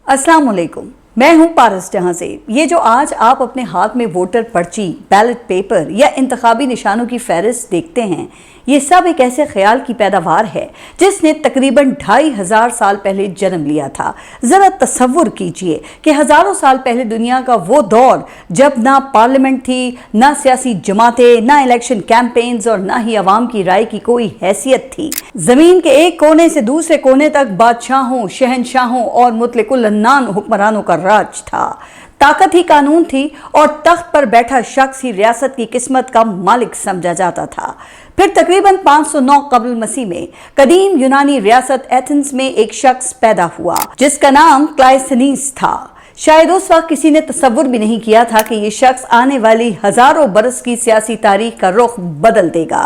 अस्सलाम वालेकुम, मैं हूं पारस जहां से। ये जो आज आप अपने हाथ में वोटर पर्ची, बैलेट पेपर या इंतखाबी निशानों की फहरिस्त देखते हैं, ये सब एक ऐसे ख्याल की पैदावार है जिसने तकरीबन 2500 साल पहले जन्म लिया था। जरा तसव्वुर कीजिए कि हजारों साल पहले दुनिया का वो दौर जब ना पार्लियामेंट थी, ना सियासी जमातें, ना इलेक्शन कैंपेन्स और ना ही अवाम की राय की कोई हैसियत थी। जमीन के एक कोने से दूसरे कोने तक बादशाहों, शहनशाहों और मुतलिकुल अन्नान हुक्मरानों का राज था। ताकत ही कानून थी और तख्त पर बैठा शख्स ही रियासत की किस्मत का मालिक समझा जाता था। फिर तकरीबन 509 कबल मसीह में कदीम यूनानी रियासत एथेंस में एक शख्स पैदा हुआ जिसका नाम क्लाइस्थनीस था। शायद उस वक्त किसी ने तसव्वुर भी नहीं किया था कि ये शख्स आने वाली हजारों बरस की सियासी तारीख का रुख बदल देगा।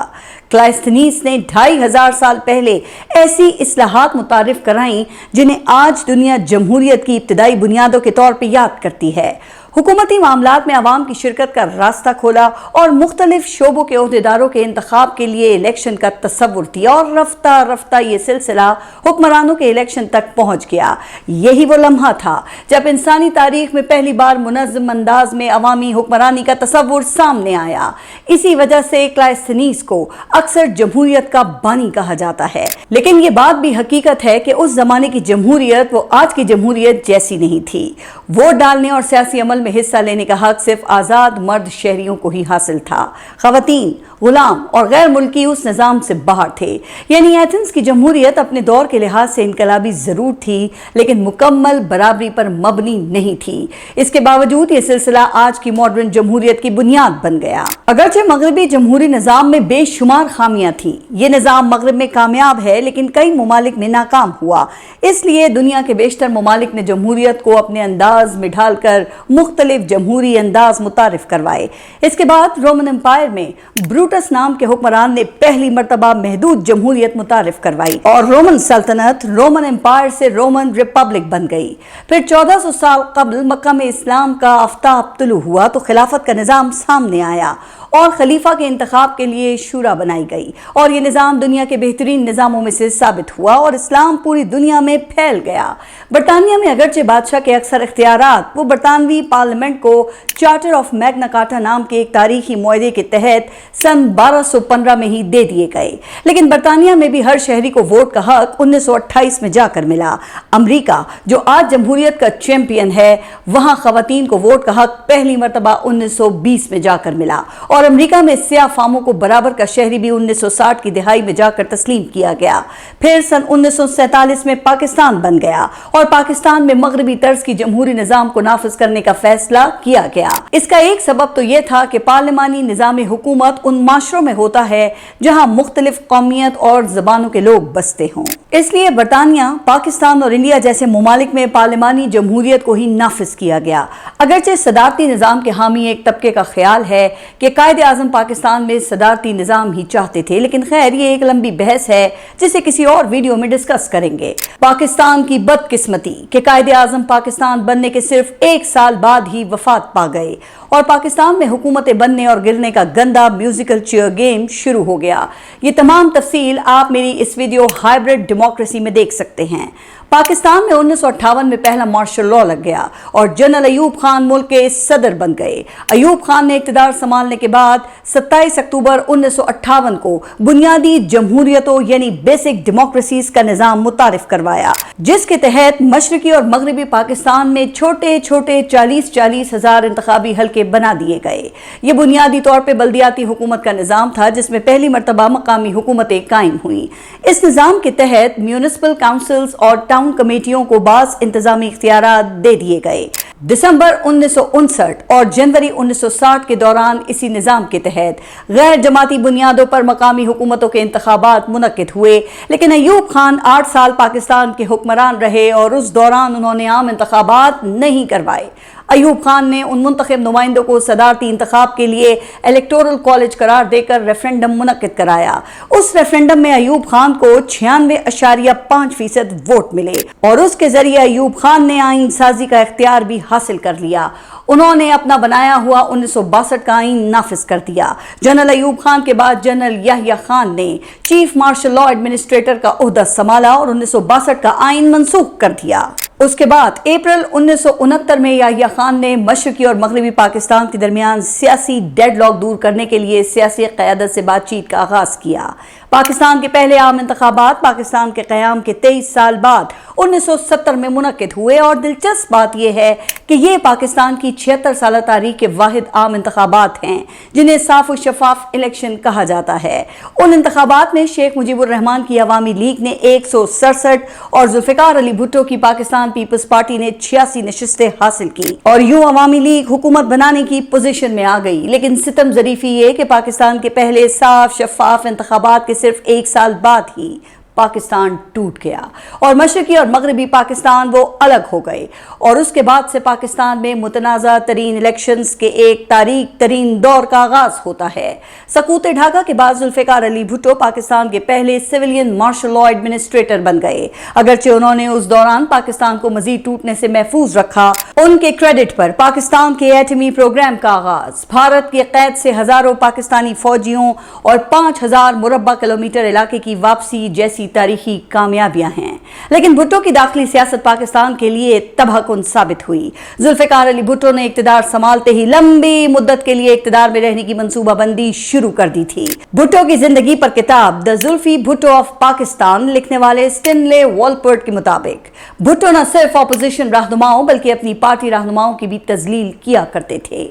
क्लाइस्थनीस ने 2500 साल पहले ऐसी इस्लाहात मुतारिफ कराई जिन्हें आज दुनिया जमहूरियत की इब्तिदाई बुनियादों के तौर पर याद करती है। हुकूमती मामलात में आवाम की शिरकत का रास्ता खोला और मुख्तलिफ शोबों के ओहदेदारों के इंतखाब के लिए इलेक्शन का तसव्वुर दिया और रफ्ता रफ्ता ये सिलसिला हुक्मरानों के इलेक्शन तक पहुंच गया। यही वो लम्हा था जब इंसानी तारीख में पहली बार मुनज़्ज़म अंदाज में अवामी हुक्मरानी का तसव्वुर सामने आया। इसी वजह से क्लाइस्थनीस को अक्सर जमहूरियत का बानी कहा जाता है। लेकिन ये बात भी हकीकत है कि उस जमाने की जमहूरियत वो आज की जमहूरियत जैसी नहीं थी। वोट डालने और सियासी अमल में हिस्सा लेने का हक सिर्फ आजाद मर्द शहरियों को ही हासिल था। खवातीन, गुलाम और गैर मुल्की उस निजाम से बाहर थे। यानी एथेंस की जमहूरियत अपने दौर के लिहाज से इनकलाबी जरूर थी लेकिन मुकम्मल बराबरी पर मबनी नहीं थी। इसके बावजूद ये सिलसिला आज की मॉडर्न जमहूरियत की बुनियाद बन गया। अगरचे मगरबी जमहूरी निजाम में बेशुमार खामियां थी, ये निजाम मगरब में कामयाब है लेकिन कई ममालिक में नाकाम हुआ। इसलिए दुनिया के बेशतर ममालिक ने जमहूरियत को अपने अंदाज में ढालकर मुख्तलिफ जमहूरी अंदाज मुतारिफ करवाए। इसके बाद रोमन एम्पायर में ब्रूटस नाम के हुक्मरान ने पहली मर्तबा महदूद जमहूरियत मुतारिफ करवाई और रोमन सल्तनत रोमन एम्पायर से रोमन रिपब्लिक बन गई। फिर 1400 साल कबल मक्का में इस्लाम का आफ्ताब तुलू हुआ तो खिलाफत का निजाम सामने आया और खलीफा के इंतखाब के लिए शूरा बनाई गई और ये निज़ाम दुनिया के बेहतरीन निज़ामों में से साबित हुआ और इस्लाम पूरी दुनिया में फैल गया। बरतानिया में अगरचे बादशाह के अक्सर इख्तियारात वो बरतानवी पार्लियामेंट को चार्टर ऑफ मैग्ना कार्टा नाम के एक तारीखी मुआहदे के तहत सन 1215 में ही दे दिए गए। लेकिन बरतानिया में भी हर शहरी को वोट का हक 1928 में जाकर मिला। अमरीका जो आज जमहूरियत का चैंपियन है, वहां खवातीन को वोट का हक पहली मरतबा 1920 में जाकर मिला और अमेरिका में सियाह फामों को बराबर का शहरी भी 1960 की दिहाई में जाकर तस्लीम किया गया। फिर सन 1947 में पाकिस्तान बन गया और पाकिस्तान में मगरबी तर्ज की जमहूरी निजाम को नाफिज करने का फैसला किया गया। इसका एक सबब तो यह था कि पार्लिमानी निजाम हुकूमत उन माशरों में होता है जहां मुख्तलिफ कौमियत और जबानों के लोग बसते हों। इसलिए बरतानिया, पाकिस्तान और इंडिया जैसे ममालिक में पार्लिमानी जमहूरियत को ही नाफिज किया गया। अगरचे सदारती निजाम के हामी एक तबके का ख्याल है कि कायदे आजम पाकिस्तान में सदारती निजाम ही चाहते थे, लेकिन खैर ये एक लंबी बहस है जिसे किसी और वीडियो में डिस्कस करेंगे। पाकिस्तान की बदकिस्मती कि कायदे आजम पाकिस्तान बनने के सिर्फ एक साल बाद ही वफात पा गए और पाकिस्तान में हुकूमतें बनने और गिरने का गंदा म्यूजिकल चेयर गेम शुरू हो गया। ये तमाम तफसील आप मेरी इस वीडियो हाइब्रिड डेमोक्रेसी में देख सकते हैं। पाकिस्तान में 1958 में पहला मार्शल लॉ लग गया और जनरल अयूब खान मुल्क के सदर बन गए। अयूब खान ने इक़्तिदार संभालने के बाद 27 अक्टूबर 1958 को बुनियादी जमहूरियतों यानी बेसिक डेमोक्रेसीज का निज़ाम मुतारिफ करवाया, जिसके तहत मशरकी और मगरबी पाकिस्तान में छोटे छोटे 40-40 हजार इंतखाबी हल्के बना दिए गए। ये बुनियादी तौर पर बल्दियाती हुकूमत का निज़ाम था जिसमें पहली मरतबा मकामी हुकूमतें कायम हुई। इस निज़ाम के तहत म्यूनिसिपल काउंसिल्स और टाउन कमेटियों को बाज़ इंतजामी इख्तियारात दे दिए गए। दिसंबर 1959 और जनवरी 1960 के दौरान इसी निज़ाम के तहत गैर जमाती बुनियादों पर मकामी हुकूमतों के इंतखाबात मुनक्किद हुए। लेकिन अयूब खान 8 साल पाकिस्तान के हुक्मरान रहे और उस दौरान उन्होंने आम इंतखाबात नहीं करवाए। अयूब खान ने उन मुंतखब नुमाइंदों को सदारती इंतखाब के लिए इलेक्टोरल कॉलेज करार देकर रेफरेंडम मुनक्किद कराया। उस रेफरेंडम में अयूब खान को 96.5% वोट मिले और उसके जरिए अयूब खान ने आईन साजी का इख्तियार भी हासिल कर लिया انہوں نے اپنا بنایا ہوا 1962 کا آئین نافذ کر دیا۔ جنرل ایوب خان کے بعد جنرل یحییٰ خان نے چیف مارشل لاء ایڈمنسٹریٹر کا عہدہ سنبھالا اور 1962 کا آئین منسوخ کر دیا۔ اس کے بعد اپریل 1969 میں یحییٰ خان نے مشرقی اور مغربی پاکستان کے درمیان سیاسی ڈیڈ لاک دور کرنے کے لیے سیاسی قیادت سے بات چیت کا آغاز کیا۔ پاکستان کے پہلے عام انتخابات پاکستان کے قیام کے 23 سال بعد 1970 میں منعقد ہوئے، اور دلچسپ بات یہ ہے کہ یہ پاکستان کی 76 سالہ تاریخ کے واحد عام انتخابات ہیں جنہیں صاف و شفاف الیکشن کہا جاتا ہے۔ ان انتخابات میں شیخ مجیب الرحمان کی عوامی لیگ نے 167 اور ذوالفقار علی بھٹو کی پاکستان پیپلز پارٹی نے 86 نشستیں حاصل کی، اور یوں عوامی لیگ حکومت بنانے کی پوزیشن میں آ گئی۔ لیکن ستم ظریفی یہ کہ پاکستان کے پہلے صاف شفاف انتخابات کے صرف 1 سال بعد ہی پاکستان ٹوٹ گیا اور مشرقی اور مغربی پاکستان وہ الگ ہو گئے، اور اس کے بعد سے پاکستان میں متنازع ترین الیکشنز کے ایک تاریک ترین دور کا آغاز ہوتا ہے۔ سقوط ڈھاکہ کے بعد ذوالفقار علی بھٹو پاکستان کے پہلے سویلین مارشل لاء ایڈمنسٹریٹر بن گئے۔ اگرچہ انہوں نے اس دوران پاکستان کو مزید ٹوٹنے سے محفوظ رکھا، ان کے کریڈٹ پر پاکستان کے ایٹمی پروگرام کا آغاز، بھارت کے قید سے ہزاروں پاکستانی فوجیوں اور 5000 مربع کلومیٹر علاقے کی واپسی جیسی تاریخی کامیابیاں ہیں۔ لیکن بھٹو کی داخلی سیاست پاکستان کے لیے تباہ کن ثابت ہوئی۔ ذوالفقار علی بھٹو نے اقتدار سنبھالتے ہی لمبی مدت کے لیے اقتدار میں رہنے کی منصوبہ بندی شروع کر دی تھی۔ بھٹو کی زندگی پر کتاب دی زلفی بھٹو آف پاکستان لکھنے والے اسٹینلے والپرٹ کے مطابق بھٹو نہ صرف اپوزیشن رہنماؤں بلکہ اپنی پارٹی رہنماؤں کی بھی تذلیل کیا کرتے تھے۔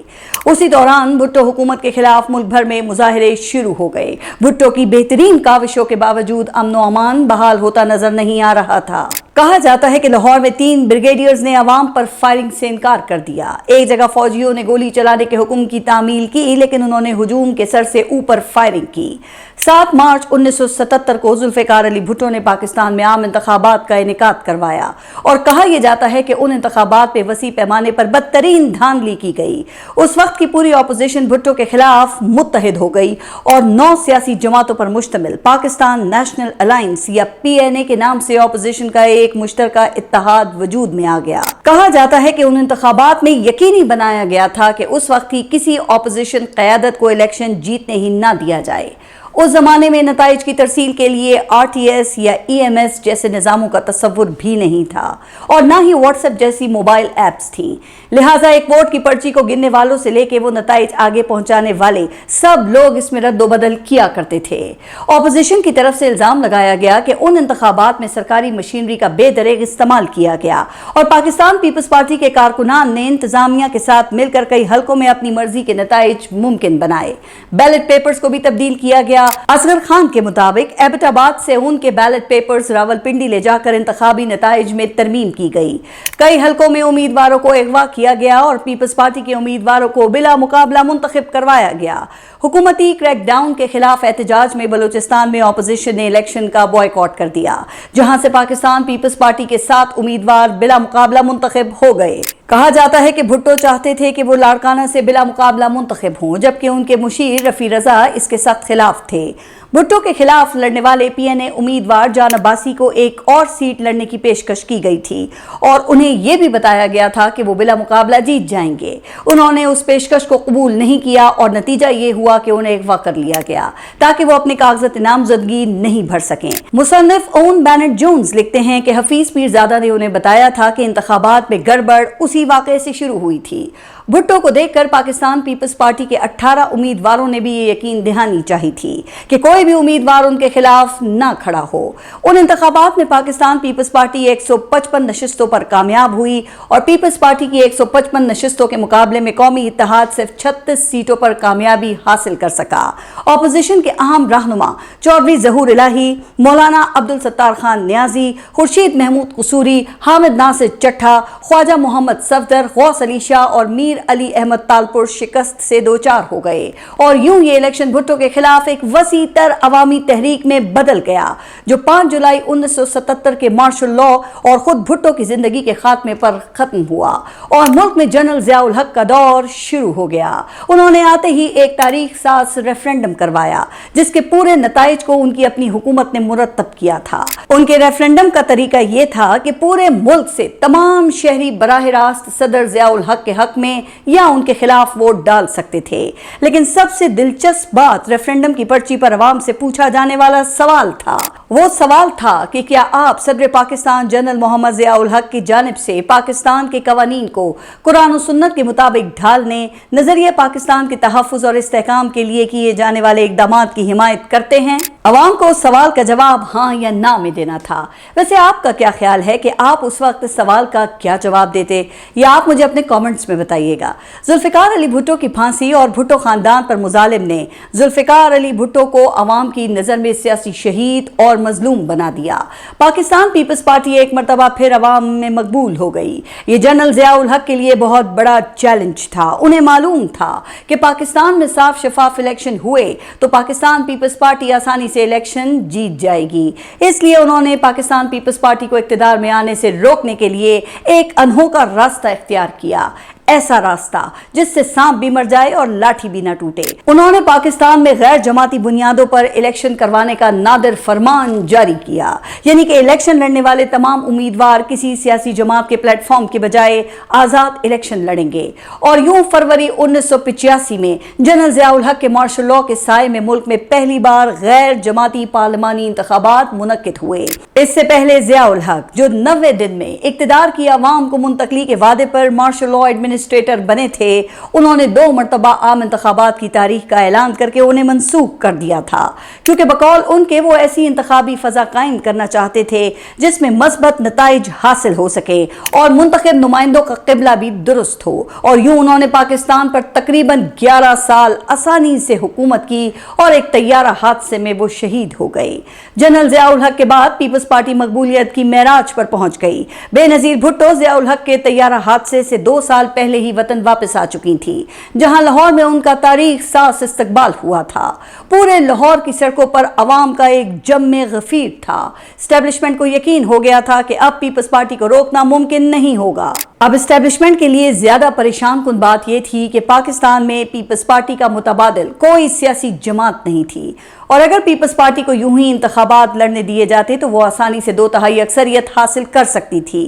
اسی دوران بھٹو حکومت کے خلاف ملک بھر میں مظاہرے شروع ہو گئے۔ بھٹو کی بہترین کاوشوں کے باوجود امن و امان بحال ہوتا نظر نہیں آ رہا تھا۔ کہا جاتا ہے کہ لاہور میں 3 بریگیڈیئرز نے عوام پر فائرنگ سے انکار کر دیا۔ ایک جگہ فوجیوں نے گولی چلانے کے حکم کی تعمیل کی، لیکن انہوں نے ہجوم کے سر سے اوپر فائرنگ کی۔ 7 مارچ 1977 کو ذوالفقار علی بھٹو نے پاکستان میں عام انتخابات کا انعقاد کروایا، اور کہا یہ جاتا ہے کہ ان انتخابات پہ وسیع پیمانے پر بدترین دھاندلی کی گئی۔ اس وقت کی پوری اپوزیشن بھٹو کے خلاف متحد ہو گئی اور 9 سیاسی جماعتوں پر مشتمل پاکستان نیشنل الائنس یا PNA کے نام سے اپوزیشن کا ایک مشترکہ اتحاد وجود میں آ گیا۔ کہا جاتا ہے کہ ان انتخابات میں یقینی بنایا گیا تھا کہ اس وقت ہی کسی اپوزیشن قیادت کو الیکشن جیتنے ہی نہ دیا جائے۔ اس زمانے میں نتائج کی ترسیل کے لیے RTS یا EMS جیسے نظاموں کا تصور بھی نہیں تھا، اور نہ ہی واٹس ایپ جیسی موبائل ایپس تھیں، لہٰذا ایک ووٹ کی پرچی کو گننے والوں سے لے کے وہ نتائج آگے پہنچانے والے سب لوگ اس میں رد و بدل کیا کرتے تھے۔ اپوزیشن کی طرف سے الزام لگایا گیا کہ ان انتخابات میں سرکاری مشینری کا بے دریغ استعمال کیا گیا، اور پاکستان پیپلز پارٹی کے کارکنان نے انتظامیہ کے ساتھ مل کر کئی حلقوں میں اپنی مرضی کے نتائج ممکن بنائے۔ بیلٹ پیپرز کو بھی تبدیل کیا گیا۔ اصغر خان کے مطابق ایبٹ آباد سے ان کے بیلٹ پیپرز راولپنڈی لے جا کر انتخابی نتائج میں ترمیم کی گئی۔ کئی حلقوں میں امیدواروں کو اغوا کیا گیا اور پیپلز پارٹی کے امیدواروں کو بلا مقابلہ منتخب کروایا گیا۔ حکومتی کریک ڈاؤن کے خلاف احتجاج میں بلوچستان میں اپوزیشن نے الیکشن کا بوائیکاٹ کر دیا، جہاں سے پاکستان پیپلز پارٹی کے 7 امیدوار بلا مقابلہ منتخب ہو گئے۔ کہا جاتا ہے کہ بھٹو چاہتے تھے کہ وہ لاڑکانہ سے بلا مقابلہ منتخب ہوں، جبکہ ان کے مشیر رفیع رضا اس کے سخت خلاف تھے۔ بھٹو کے خلاف لڑنے والے PNA امیدوار جان عباسی کو ایک اور سیٹ لڑنے کی پیشکش کی گئی تھی، اور انہیں یہ بھی بتایا گیا تھا کہ وہ بلا مقابلہ جیت جائیں گے۔ انہوں نے اس پیشکش کو قبول نہیں کیا، اور نتیجہ یہ ہوا کہ انہیں اغوا کر لیا گیا تاکہ وہ اپنے کاغذات نامزدگی نہیں بھر سکیں۔ مصنف اون بینٹ جونز لکھتے ہیں کہ حفیظ پیرزادہ نے انہیں بتایا تھا کہ انتخابات میں گڑبڑ اسی واقعے سے شروع ہوئی تھی۔ بھٹو کو دیکھ کر پاکستان پیپلز پارٹی کے 18 امیدواروں نے بھی یہ یقین دہانی چاہی تھی کہ کوئی بھی امیدوار ان کے خلاف نہ کھڑا ہو۔ ان انتخابات میں پاکستان پیپلز پارٹی 155 نشستوں پر کامیاب ہوئی، اور پیپلز پارٹی کی 155 نشستوں کے مقابلے میں قومی اتحاد صرف 36 سیٹوں پر کامیابی حاصل کر سکا۔ اپوزیشن کے اہم رہنما چودھری ظہور الہی، مولانا عبدالستار خان نیازی، خورشید محمود قصوری، حامد ناصر چٹھا، خواجہ محمد صفدر، غوث علی شاہ اور میر علی احمد تالپور شکست سے دوچار ہو گئے، اور یوں یہ الیکشن بھٹو کے خلاف ایک وسیع تر عوامی تحریک میں بدل گیا، جو 5 جولائی 1977 کے مارشل لاء اور خود بھٹو کی زندگی کے خاتمے پر ختم ہوا، اور ملک میں جنرل ضیاء الحق کا دور شروع ہو گیا۔ انہوں نے آتے ہی ایک تاریخ ساز ریفرنڈم کروایا، جس کے پورے نتائج کو ان کی اپنی حکومت نے مرتب کیا تھا۔ ان کے ریفرنڈم کا طریقہ یہ تھا کہ پورے ملک سے تمام شہری براہ راست صدر ضیاء الحق کے حق میں या उनके खिलाफ वोट डाल सकते थे। लेकिन सबसे दिलचस्प बात रेफरेंडम की पर्ची पर अवाम से पूछा जाने वाला सवाल था। वो सवाल था कि क्या आप सदर पाकिस्तान जनरल मोहम्मद ज़ियाउल हक की जानिब से पाकिस्तान के कवानीन को कुरान और सुन्नत के मुताबिक ढालने, नजरिया पाकिस्तान के तहफ़्फ़ुज़ और इस्तेहकाम के लिए किए जाने वाले इक़दामात की हिमायत करते हैं? अवाम को उस सवाल का जवाब हाँ या ना में देना था। वैसे आपका क्या ख्याल है कि आप उस वक्त इस सवाल का क्या जवाब देते, या आप मुझे अपने कमेंट्स में बताइएगा। जुल्फ़िकार अली भुट्टो की फांसी और भुट्टो खानदान पर मुजालिम ने जुल्फ़िकार अली भुट्टो को अवाम की नज़र में सियासी शहीद और मजलूम बना दिया। पाकिस्तान पीपल्स पार्टी एक मरतबा फिर अवाम में मकबूल हो गई। ये जनरल ज़ियाउल हक के लिए बहुत बड़ा चैलेंज था। उन्हें मालूम था कि पाकिस्तान में साफ शफाफ इलेक्शन हुए तो पाकिस्तान पीपल्स पार्टी आसानी से इलेक्शन जीत जाएगी। इसलिए उन्होंने पाकिस्तान पीपल्स पार्टी को इख्तिदार में आने से रोकने के लिए एक अनोखा रास्ता इख्तियार किया, ऐसा रास्ता जिससे सांप भी मर जाए और लाठी भी न टूटे। उन्होंने पाकिस्तान में गैर जमाती बुनियादों पर इलेक्शन करवाने का नादिर फरमान जारी किया, यानी कि इलेक्शन लड़ने वाले तमाम उम्मीदवार किसी सियासी जमात के प्लेटफॉर्म के बजाय आज़ाद इलेक्शन लड़ेंगे। और यूं फरवरी 1985 में जनरल ज़ियाउल हक के मार्शल लॉ के साए में मुल्क में पहली बार गैर जमाती पार्लिमानी इंतखाबात मुनक्किद हुए। इससे पहले ज़ियाउल हक, जो 90 दिन में इक़्तिदार की अवाम को मुंतकली के वादे पर मार्शल लॉ एडमिनिस्ट्रेटर बने थे, उन्होंने 2 मरतबा आम इंतखाबात की तारीख का ऐलान करके उन्हें मंसूख कर दिया था, क्योंकि बकौल उनके वो ऐसी इंतखाबी फजा कायम करना चाहते थे जिसमें मस्बत नताइज हासिल हो सके और मुंतखब नुमाइंदों का क़िबला भी दुरुस्त हो। और यूं उन्होंने पाकिस्तान पर तकरीबन 11 साल आसानी से हुकूमत की और एक तैयारा हादसे में वो शहीद हो गए। जनरल ज़ियाउल हक के बाद पीपल्स पार्टी मकबूलियत की मेराज पर पहुंच गई। बेनजीर भुट्टो ज़ियाउल हक के तैयारा हादसे से 2 साल पहले ही वतन वापस आ चुकी थी, जहां लाहौर में उनका तारीख सास इस्तकबाल हुआ था। पूरे लाहौर की सड़कों पर अवाम का एक जम्मे गफीर था। एस्टेब्लिशमेंट को यकीन हो गया था कि अब पीपल्स पार्टी को रोकना मुमकिन नहीं होगा। अब एस्टेब्लिशमेंट के लिए ज्यादा परेशान कुन बात यह थी कि पाकिस्तान में पीपल्स पार्टी का मुतबादिल कोई सियासी जमात नहीं थी, और अगर पीपल्स पार्टी को यूं ही इंतखाबात लड़ने दिए जाते तो वो आसानी से 2/3 अक्सरियत हासिल कर सकती थी।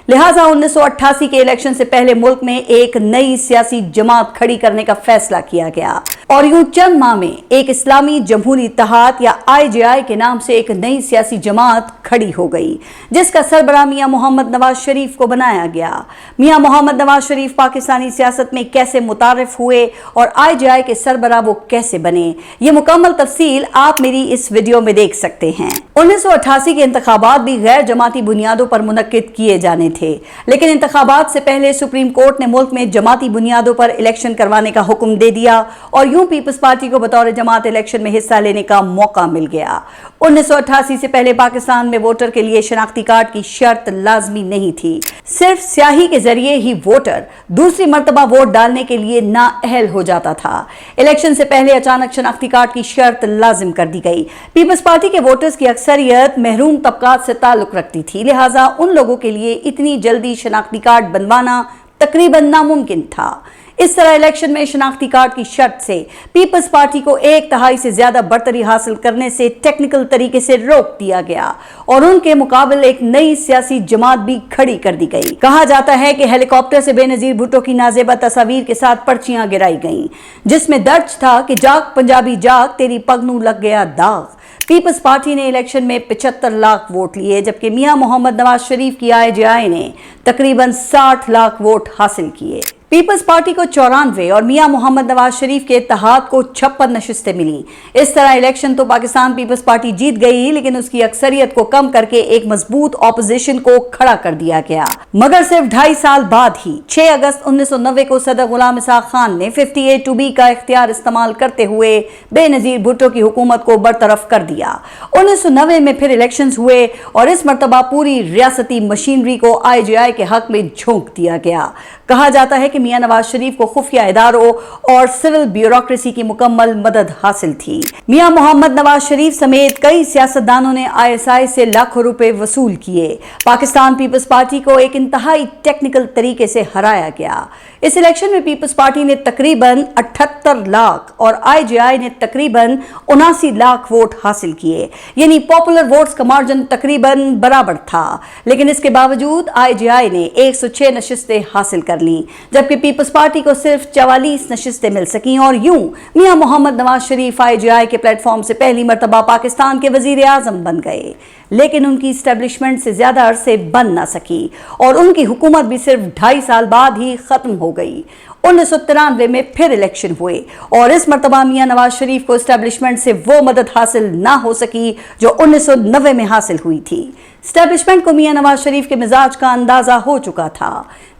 लिहाजा 1988 के इलेक्शन से पहले मुल्क में एक नई सियासी जमात खड़ी करने का फैसला किया गया, और यूं चंद माह में एक इस्लामी जमहूरी इत्तेहाद या IJI के नाम से एक नई सियासी जमात खड़ी हो गई, जिसका सरबराह मियां मोहम्मद नवाज शरीफ को बनाया गया। मियां मोहम्मद नवाज शरीफ पाकिस्तानी सियासत में कैसे मुतारिफ हुए और IJI के सरबराह वो कैसे बने, ये मुकम्मल तफसील आप मेरी इस वीडियो में देख सकते हैं। 1988 के इंतखाबात भी गैर जमाती बुनियादों पर मुनक्किद किए जाने थे, लेकिन इंतखाबात से पहले सुप्रीम कोर्ट ने मुल्क में जमाती बुनियादों पर इलेक्शन करवाने का हुक्म दे दिया, और यूं पीपल्स पार्टी को बतौर जमात इलेक्शन में हिस्सा लेने का मौका मिल गया। 1988 से पहले पाकिस्तान में वोटर के लिए शनाख्ती कार्ड की शर्त लाजमी नहीं थी। सिर्फ स्याही के जरिए ही वोटर दूसरी मरतबा वोट डालने के लिए नाअहल हो जाता था। इलेक्शन से पहले अचानक शनाख्ती कार्ड की शर्त लाजिम कर दी गई। पीपल्स पार्टी के वोटर्स की अक्सरियत महरूम तबकात से ताल्लुक रखती थी, लिहाजा उन लोगों के लिए इतनी जल्दी शनाख्ती कार्ड बनवाना तकरीबन नामुमकिन था। इस तरह इलेक्शन में शनाख्ती कार्ड की शर्त से पीपल्स पार्टी को 1/3 से ज्यादा बरतरी हासिल करने से टेक्निकल तरीके से रोक दिया गया, और उनके मुकाबले एक नई सियासी जमात भी खड़ी कर दी गई। कहा जाता है कि हेलीकॉप्टर से बेनजीर भुट्टो की नाजेबा तस्वीर के साथ पर्चियां गिराई गईं, जिसमें दर्ज था कि जाग पंजाबी जाग, तेरी पगनू लग गया दाग। पीपल्स पार्टी ने इलेक्शन में 75 लाख वोट लिए, जबकि मियां मोहम्मद नवाज शरीफ की IJI ने तकरीबन 60 लाख वोट हासिल किए। पीपल्स पार्टी को 94 और मियां मोहम्मद नवाज शरीफ के इत्तेहाद को 56 नशिस्तें मिली। इस तरह इलेक्शन तो पाकिस्तान पीपल्स पार्टी जीत गई, लेकिन उसकी अक्सरियत को कम करके एक मजबूत ऑपोजिशन को खड़ा कर दिया गया। मगर सिर्फ 2.5 साल बाद ही 6 अगस्त 1990 को सदर गुलाम इसाक खान ने 58(2)B का इख्तियार इस्तेमाल करते हुए बेनजीर भुट्टो की हुकूमत को बरतरफ कर दिया। 1990 में फिर इलेक्शन हुए, और इस मरतबा पूरी रियासती मशीनरी को IJI के हक में झोंक दिया गया। कहा जाता है कि मियां नवाज शरीफ को खुफिया इदारों और सिविल ब्यूरोक्रेसी की मुकम्मल मदद हासिल थी। मियां मोहम्मद नवाज शरीफ समेत कई सियासतदानों ने ISI से लाखों रुपए वसूल किए। पाकिस्तान पीपल्स पार्टी को एक इंतहाई टेक्निकल तरीके से हराया गया। इस इलेक्शन में पीपल्स पार्टी ने तकरीबन 78 लाख और IJI ने तकरीबन 79 लाख वोट हासिल किए, यानी पॉपुलर वोट्स का मार्जिन तकरीबन बराबर था। लेकिन इसके बावजूद IJI ने 106 नशिस्तें हासिल कर ली, जबकि जबकि पीपल्स पार्टी को सिर्फ 44 नशिस्तें मिल सकीं और यूं मियां मोहम्मद नवाज शरीफ IGI के प्लेटफॉर्म से पहली मर्तबा पाकिस्तान के वजीर आजम बन गए, लेकिन उनकी इस्टेब्लिशमेंट से ज्यादा अरसे बन ना सकी और उनकी हुकूमत भी सिर्फ 2.5 साल बाद ही खत्म हो गई। 1993 में फिर इलेक्शन हुए और इस मर्तबा मियां नवाज शरीफ को इस्टेब्लिशमेंट से वो मदद हासिल ना हो सकी जो 1990 में हासिल हुई थी। इस्टेब्लिशमेंट को मियां नवाज शरीफ के मिजाज का अंदाजा हो चुका था।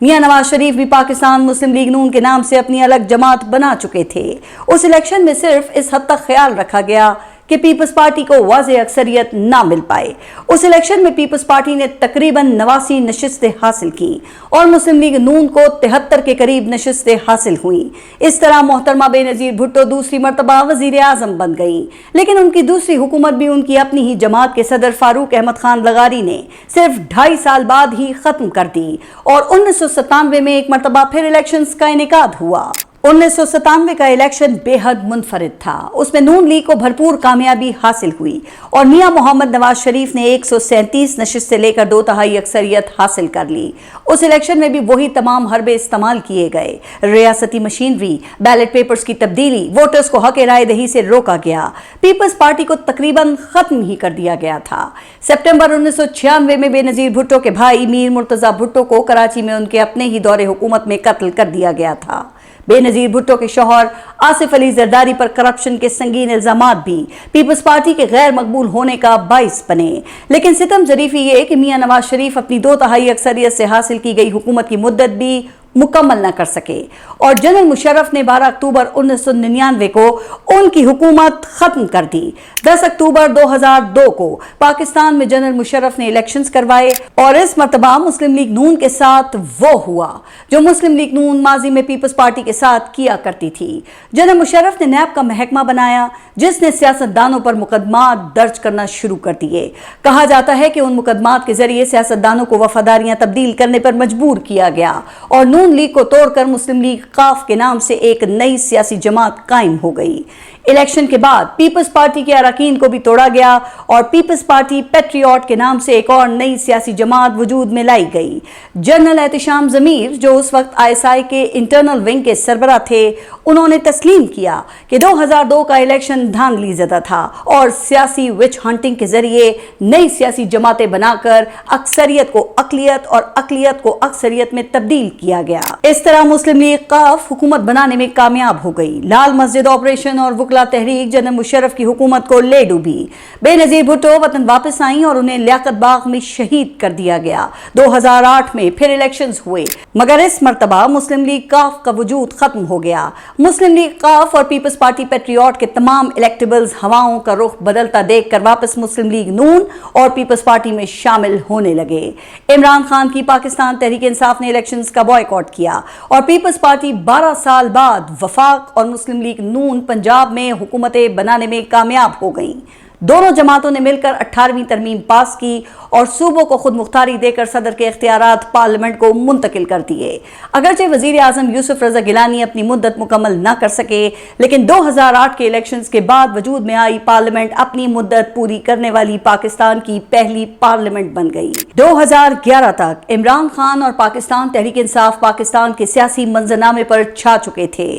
मियां नवाज शरीफ भी पाकिस्तान मुस्लिम लीग नून के नाम से अपनी अलग जमात बना चुके थे। उस इलेक्शन में सिर्फ इस हद तक ख्याल रखा गया कि पीपल्स पार्टी को वाज़ेह अक्सरियत ना मिल पाए। उस इलेक्शन में पीपल्स पार्टी ने तकरीबन 89 नशिस्तें हासिल की और मुस्लिम लीग नून को 73 के करीब नशिस्तें हासिल हुई। इस तरह मोहतरमा बेनज़ीर भुट्टो दूसरी मरतबा वज़ीर आज़म बन गई, लेकिन उनकी दूसरी हुकूमत भी उनकी अपनी ही जमात के सदर फारूक अहमद खान लगारी ने सिर्फ 2.5 साल बाद ही खत्म कर दी और 1997 में एक मरतबा फिर इलेक्शंस का इनेकाद हुआ। 1997 का इलेक्शन बेहद मुनफरिद था। उसमें नून लीग को भरपूर कामयाबी हासिल हुई और मियां मोहम्मद नवाज शरीफ ने 137 नशिस्त से लेकर 2/3 अक्सरियत हासिल कर ली। उस इलेक्शन में भी वही तमाम हरबे इस्तेमाल किए गए। रियासती मशीनरी, बैलेट पेपर्स की तब्दीली, वोटर्स को हक राय दही से रोका गया। पीपल्स पार्टी को तकरीबन खत्म ही कर दिया गया था। सितंबर 1996 में बेनज़ीर भुट्टो के भाई मीर मुर्तजा भुट्टो को कराची में उनके अपने ही दौरे हुकूमत में कत्ल कर दिया गया था। बेनज़ीर भुट्टो के शौहर आसिफ अली जरदारी पर करप्शन के संगीन इल्जामात भी पीपल्स पार्टी के गैर मकबूल होने का बाइस बने। लेकिन सितम ज़रीफ़ी ये कि मियां नवाज शरीफ अपनी 2/3 अक्सरियत से हासिल की गई हुकूमत की मुद्दत भी मुकम्मल न कर सके और जनरल मुशर्रफ ने 12 अक्टूबर 1999 को उनकी हुकूमत खत्म कर दी। 10 अक्टूबर 2002 को पाकिस्तान में जनरल मुशर्रफ ने इलेक्शंस करवाए और इस मरतबा मुस्लिम लीग नून के साथ वो हुआ जो मुस्लिम लीग नून माजी में पीपल्स पार्टी के साथ किया करती थी। जनरल मुशर्रफ ने नैब का महकमा बनाया जिसने सियासतदानों पर मुकदमात दर्ज करना शुरू कर दिए। कहा जाता है कि उन मुकदमात के जरिए सियासतदानों को वफादारियां तब्दील करने पर मजबूर किया गया और नून लीग को तोड़कर मुस्लिम लीग काफ के नाम से एक नई सियासी जमात कायम हो गई। इलेक्शन के बाद पीपल्स पार्टी के अरकान को भी तोड़ा गया और पीपल्स पार्टी पैट्रियट के नाम से एक और नई सियासी जमात वजूद में लाई गई। जनरल एहतिशाम ज़मीर जो उस वक्त ISI के इंटरनल विंग के सरबराह थे, उन्होंने तस्लीम किया कि 2002 का इलेक्शन धांधली ज़दा था और सियासी विच हंटिंग के जरिए नई सियासी जमातें बनाकर अक्सरियत को अकलियत और अकलियत को अक्सरियत में तब्दील किया गया। इस तरह मुस्लिम लीग काफ हुकूमत बनाने में कामयाब हो गई। लाल मस्जिद ऑपरेशन और वकला तहरीक जनरल मुशर्रफ की हुकूमत को ले डूबी। बेनज़ीर भुट्टो वतन वापस आई और उन्हें लियाकत बाग में शहीद कर दिया गया। 2008 में फिर इलेक्शंस हुए मगर इस मरतबा मुस्लिम लीग काफ का वजूद खत्म हो गया। मुस्लिम लीग काफ और पीपल्स पार्टी पैट्रियट के तमाम इलेक्टेबल्स हवाओं का रुख बदलता देखकर वापस मुस्लिम लीग नून और पीपल्स पार्टी में शामिल होने लगे। इमरान खान की पाकिस्तान तहरीक इंसाफ ने इलेक्शंस का बॉयकॉट किया और पीपल्स पार्टी 12 साल बाद वफाक और मुस्लिम लीग नून पंजाब में हुकूमतें बनाने में कामयाब हो गईं। दोनों जमातों ने मिलकर 18वीं तरमीम पास की और सूबों को खुद मुख्तारी देकर सदर के इख्तियारात पार्लियामेंट को मुंतकिल कर दिए। अगरचे वजीर आजम यूसुफ रजा गिलानी अपनी मुद्दत मुकम्मल न कर सके, लेकिन 2008 के इलेक्शंस के बाद वजूद में आई पार्लियामेंट अपनी मुद्दत पूरी करने वाली पाकिस्तान की पहली पार्लियामेंट बन गई। 2011 तक इमरान खान और पाकिस्तान तहरीक इंसाफ पाकिस्तान के सियासी मंजरनामे पर छा चुके थे।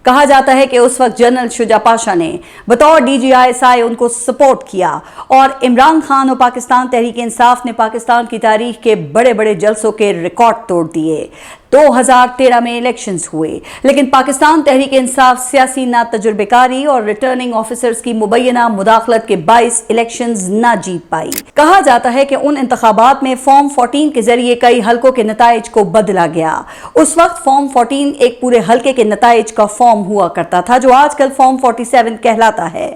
कहा जाता है कि उस वक्त जनरल शुजा पाशा ने बतौर DG ISI उनको सपोर्ट किया और इमरान खान और पाकिस्तान तहरीक इंसाफ ने पाकिस्तान की तारीख के बड़े बड़े जलसों के रिकॉर्ड तोड़ दिए। 2013 में इलेक्शंस हुए लेकिन पाकिस्तान तहरीक इंसाफ सियासी ना तजुर्बेकारी और रिटर्निंग ऑफिसर्स की मुबैना मुदाखलत के बाइस इलेक्शंस ना जीत पाई। कहा जाता है कि उन इंतखाबात में फॉर्म 14 के जरिए कई हलकों के नताइज को बदला गया। उस वक्त फॉर्म 14 एक पूरे हलके के नताइज का फॉर्म हुआ करता था जो आजकल फॉर्म 47 कहलाता है।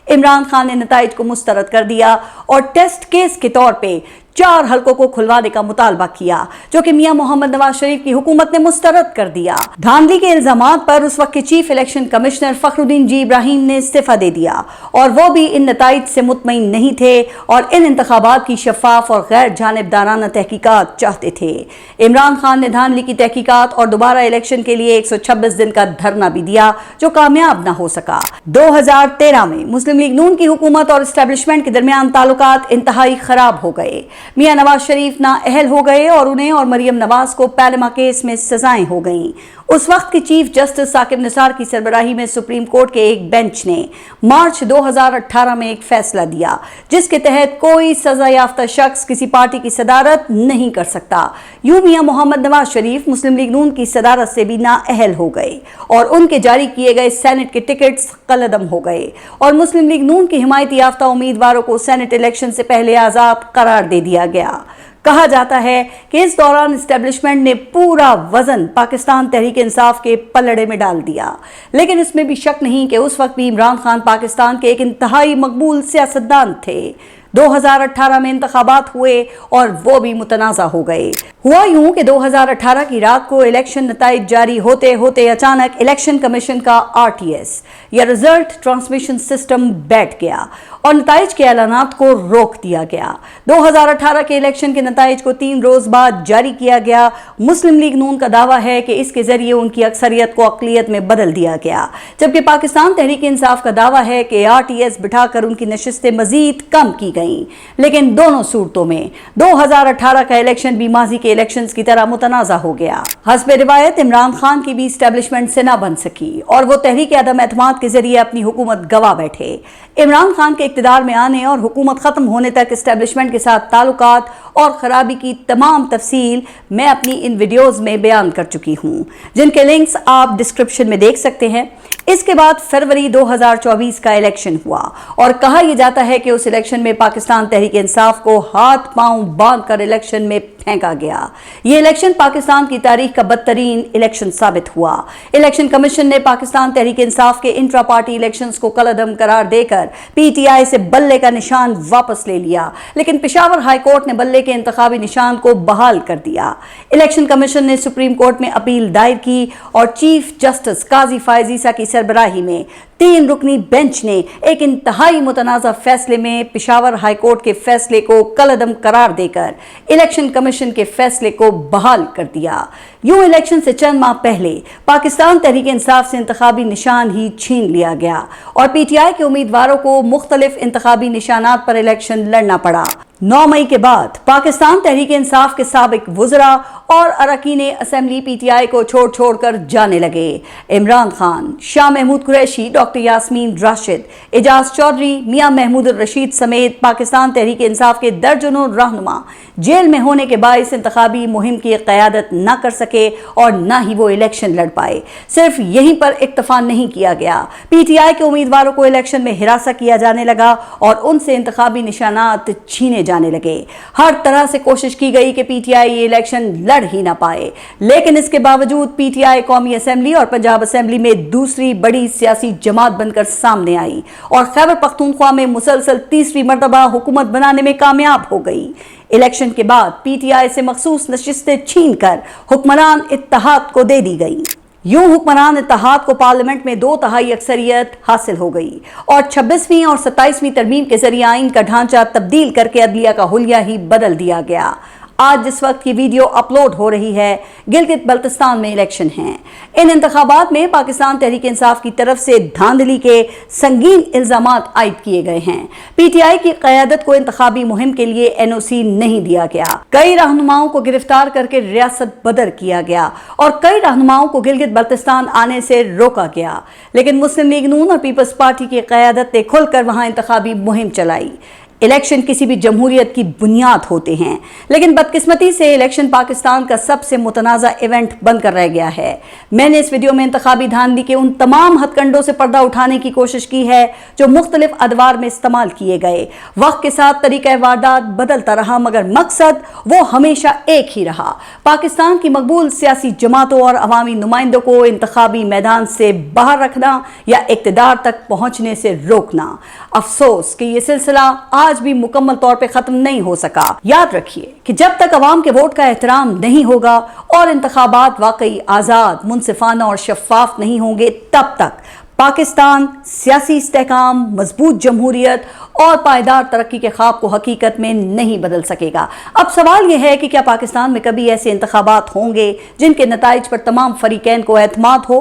इमरान खान ने नताइज को मुस्तरद कर दिया और टेस्ट केस के तौर पे 4 हलकों को खुलवाने का मुतालबा किया जो कि मियां मोहम्मद नवाज शरीफ की हुकूमत ने मुस्तरद कर दिया। धांधली के इल्जामात पर उस वक्त के चीफ इलेक्शन कमिश्नर फखरुद्दीन जी इब्राहिम ने इस्तीफा दे दिया और वो भी इन नताइज से मुतमईन नहीं थे और इन इंतखाबात की शफाफ और गैर जानिबदाराना तहकीकात चाहते थे। इमरान खान ने धांधली की तहकीकात और दोबारा इलेक्शन के लिए 126 दिन का धरना भी दिया जो कामयाब न हो सका। 2013 में मुस्लिम लीग नून की हुकूमत और एस्टेब्लिशमेंट के दरमियान ताल्लुकात इंतहाई खराब हो गए। मियां नवाज शरीफ नाअहल हो गए और उन्हें और मरियम नवाज को पैलेमा केस में सजाएं हो गईं। उस वक्त के चीफ जस्टिस साकिब निसार की सरबराही में सुप्रीम कोर्ट के एक बेंच ने मार्च 2018 में एक फैसला दिया जिसके तहत कोई सजा याफ्ता शख्स किसी पार्टी की सदारत नहीं कर सकता। यूं मियां मोहम्मद नवाज शरीफ मुस्लिम लीग नून की सदारत से भी नाअहल हो गए और उनके जारी किए गए सेनेट के टिकट्स कलअदम हो गए और मुस्लिम लीग नून की हिमायती याफ्ता उम्मीदवारों को सेनेट इलेक्शन से पहले आजाद करार दे दिया गया। कहा जाता है कि इस दौरान एस्टेब्लिशमेंट ने पूरा वजन पाकिस्तान तहरीक इंसाफ के पलड़े में डाल दिया, लेकिन इसमें भी शक नहीं कि उस वक्त भी इमरान खान पाकिस्तान के एक इंतहाई मकबूल सियासतदान थे। 2018 में इंतखाबात हुए और वो भी मुतनाज़ा हो गए। हुआ यूं कि 2018 की रात को इलेक्शन नताइज जारी होते होते अचानक इलेक्शन कमीशन का RTS या रिजल्ट ट्रांसमिशन सिस्टम बैठ गया और नताइज के ऐलानात को रोक दिया गया। 2018 के इलेक्शन के नताइज को 3 रोज बाद जारी किया गया। मुस्लिम लीग नून का दावा है कि इसके जरिए उनकी अक्सरियत को अक़लियत में बदल दिया गया, जबकि पाकिस्तान तहरीक इंसाफ का दावा है कि RTS बिठाकर उनकी नशिस्तें मजीद कम की गई। लेकिन दोनों सूरतों में 2018 का इलेक्शन भी माजी के इलेक्शंस की तरह मुतनाज़ा हो गया। हस्बे रिवायत इमरान खान की भी एस्टेब्लिशमेंट से ना बन सकी और वो तहरीक अदम एतमाद के जरिए अपनी हुकूमत गवा बैठे। इमरान खान के इक़्तिदार में आने और हुकूमत खत्म होने तक एस्टेब्लिशमेंट के साथ ताल्लुकात और खराबी की तमाम तफसील मैं अपनी इन वीडियोस में बयान कर चुकी हूँ, जिनके लिंक्स आप डिस्क्रिप्शन में देख सकते हैं। इसके बाद फरवरी 2024 का इलेक्शन हुआ और कहा यह जाता है कि उस इलेक्शन में पाकिस्तान तहरीक इंसाफ को हाथ पांव बांध कर इलेक्शन में फेंका गया। ये इलेक्शन पाकिस्तान की तारीख का बदतरीन इलेक्शन साबित हुआ। इलेक्शन कमीशन ने पाकिस्तान तहरीक इंसाफ के इंट्रा पार्टी इलेक्शंस को कलअदम करार देकर PTI से बल्ले का निशान वापस ले लिया, लेकिन पेशावर हाई कोर्ट ने बल्ले के इंतखाबी निशान को बहाल कर दिया। इलेक्शन कमीशन ने सुप्रीम कोर्ट में अपील दायर की और चीफ जस्टिस काजी फायज ईसा की सरबराही में 3 रुकनी बेंच ने एक इंतहाई मुतनाज़ा फैसले में पेशावर हाई कोर्ट के फैसले को कलअदम करार देकर इलेक्शन कमीशन के फैसले को बहाल कर दिया। यूं इलेक्शन से चंद माह पहले पाकिस्तान तहरीक इंसाफ से इंतखाबी निशान ही छीन लिया गया और PTI के उम्मीदवारों को मुख्तलिफ इंतखाबी निशानात पर इलेक्शन लड़ना पड़ा। 9 मई के बाद पाकिस्तान तहरीक इंसाफ के साबिक वुज़रा और अरकान असेंबली PTI को छोड़ कर जाने लगे। इमरान खान, शाह महमूद कुरैशी, डॉक्टर यास्मीन राशिद, एजाज चौधरी, मियां महमूद रशीद समेत पाकिस्तान तहरीक इंसाफ के दर्जनों रहनुमा जेल में होने के बायस इंतखाबी मुहिम की क़यादत न कर सके और न ही वो इलेक्शन लड़ पाए। सिर्फ यहीं पर इक्तफा नहीं किया गया, PTI के उम्मीदवारों को इलेक्शन में हिरासा किया जाने लगा और उनसे इंतखाबी निशानात छीने जाने लगे। हर तरह से कोशिश की गई कि PTI ये इलेक्शन लड़ ही ना पाए, लेकिन इसके बावजूद PTI कौमी असेंबली और पंजाब असेंबली में दूसरी बड़ी सियासी जमात बनकर सामने आई और खैबर पख्तूनख्वा में मुसलसल तीसरी मरतबा हुकूमत बनाने में कामयाब हो गई। इलेक्शन के बाद PTI से मखसूस नशिस्तें छीन कर हुक्मरान इत्तेहाद को दे दी गई। यूं हुक्मरान इत्तेहाद को पार्लियामेंट में 2/3 अक्सरियत हासिल हो गई और 26वीं और 27वीं तरमीम के जरिए आइन का ढांचा तब्दील करके अदलिया का हुलिया ही बदल दिया गया। आज जिस वक्त की वीडियो अपलोड हो रही है, गिलगित बल्तिस्तान में इलेक्शन हैं। इन इंतखाबात में पाकिस्तान तहरीक इंसाफ की तरफ से धांधली के संगीन इल्जामात आयद किए गए हैं। PTI की क़यादत को इंतखाबी मुहिम के लिए NOC नहीं दिया गया। कई रहनुमाओं को गिरफ्तार करके रियासत बदर किया गया और कई रहनुमाओं को गिलगित बल्तिस्तान आने से रोका गया, लेकिन मुस्लिम लीग नून और पीपल्स पार्टी की क़यादत ने खुलकर वहां इंतखाबी मुहिम चलाई। इलेक्शन किसी भी जमहूरियत की बुनियाद होते हैं, लेकिन बदकिस्मती से इलेक्शन पाकिस्तान का सबसे मुतनाज़ा इवेंट बनकर रह गया है। मैंने इस वीडियो में इंतखाबी धांधली के उन तमाम हथकंडों से पर्दा उठाने की कोशिश की है जो मुख्तलिफ अदवार में इस्तेमाल किए गए। वक्त के साथ तरीक़ा वारदात बदलता रहा, मगर मकसद वो हमेशा एक ही रहा, पाकिस्तान की मकबूल सियासी जमातों और अवामी नुमाइंदों को इंतखाबी मैदान से बाहर रखना या इक़्तिदार तक पहुँचने से रोकना। अफसोस कि ये सिलसिला आज भी मुकम्मल तौर पे खत्म नहीं हो सका। याद रखिए कि जब तक अवाम के वोट का एहतराम नहीं होगा और इंतखाबात वाकई आज़ाद, मुनसिफाना और शफाफ नहीं होंगे, तब तक पाकिस्तान सियासी इस्तेहकाम, मजबूत जमहूरियत और पायदार तरक्की के ख्वाब को हकीकत में नहीं बदल सकेगा। अब सवाल यह है कि क्या पाकिस्तान में कभी ऐसे इंतखाबात होंगे जिनके नताइज पर तमाम फरीकैन को एतमाद हो?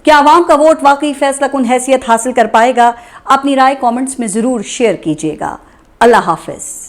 क्या आवाम का वोट वाकई फैसला कुन हैसियत हासिल कर पाएगा? अपनी राय कमेंट्स में ज़रूर शेयर कीजिएगा। अल्लाह हाफ़िज़।